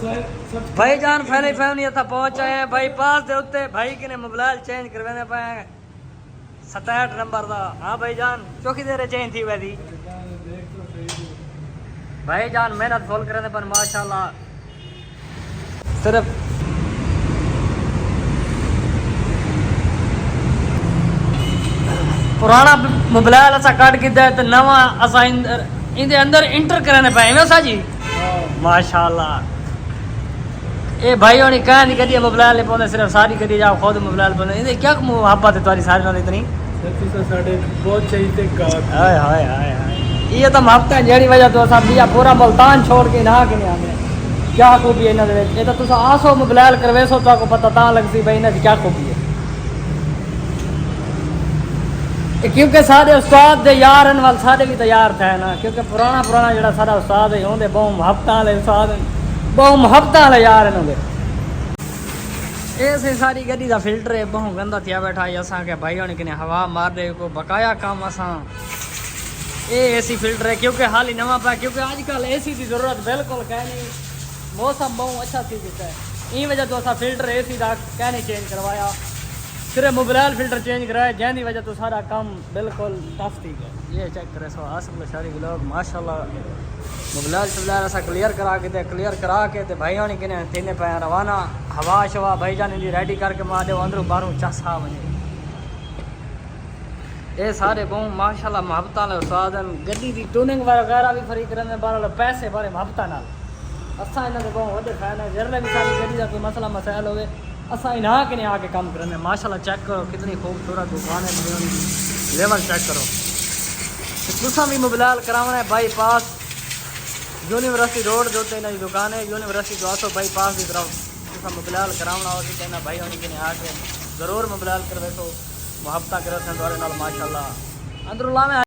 भाई जान फैली फैमिली था पहुंचे हैं भाई पास दे उत्ते भाई के ने मोबाइल चेंज करवाने पे 67 नंबर दा। हाँ भाई जान चौकी देर चेंज थी वैसी भाई जान मेहनत फुल करने पर माशाल्लाह सिर्फ पुराना मोबाइल असा कट किया तो नवा असा इंदे अंदर इंटर करने पे वैसा जी माशाल्लाह। ए भाई होनी कह नहीं करिए मोबाइल ले पाते सिर्फ सारी करिए जाओ खुद मोबाइल पाते इधर क्या मुहब्बत है तुम्हारी सारी नाल इतनी बहुत चाहिए हाय हाय हाय हाय ये तो मुहब्बत है जेड़ी वजह तो सब दिया पूरा मुल्तान छोड़ के ना के आने क्या खूबी है इन्होंने ये तो तुम आसो मोबाइल करवेसो तो आपको पता ता लगती भाई इन्हें क्या खूबी है क्योंकि सारे उस्ताद दे यार वाल सारे भी तैयार थे ना क्योंकि पुराना पुराना जड़ा सारा उस्ताद है उन्हें बहुत मुहब्बत वाले उस्ताद बहुत मुहब्बत वाले यार हैं ऐसे सारी गड्डी का फिल्टर है बहुत गंदा थिया बैठा है असा के भाई होने कि हवा मार दे को बकाया काम असा ये एसी फिल्टर है क्योंकि हाल ही नवा पाया क्योंकि आजकल एसी की जरूरत बिल्कुल कह नहीं मौसम बहुत अच्छा थी दिता है इन वजह तो असा फिल्टर एसी का कह नहीं चेंज करवाया सिर्फ मोबाइल फिल्टर चेंज कराया जैसी वजह तो सारा काम बिल्कुल टफ थी गया। ये चेक करे सो आसम शारी लोग माशाल्लाह मोबाइल शोबाइल ऐसा क्लियर करा के ते भाई होनी कि तीन पे रवाना हवा शवा भाई जान दी रेडी करके मार दे अंदरों बाहरों चसा वने ये सारे बहुत माशाल्लाह मुहब्बत वाले उस्ताद गड्डी की ट्यूनिंग वगैरह भी फ्री करने बारे पैसे बारे मुहब्बत नाल असा इन्होंने बहुत वड्डे फैन है जरले भी सारी गड्डी का कोई मसला मसाइल होवे असा इन्हा के ने आके काम करने माशाल्लाह चेक करो कितनी खूबसूरत दुकान है लेवल चेक करो तुसा भी मोबाइल करावना है बाईपास यूनिवर्सिटी रोड जो इन्ह की दुकान है यूनिवर्सिटी तो आसो बाईपास की तरफ तुसा मोबाइल करावना हो कहना भाई होनी कि आके जरूर मोबाइल करवे तो मुहब्बत करो द्वारे नाल माशाल्लाह अंदरुल्लाह में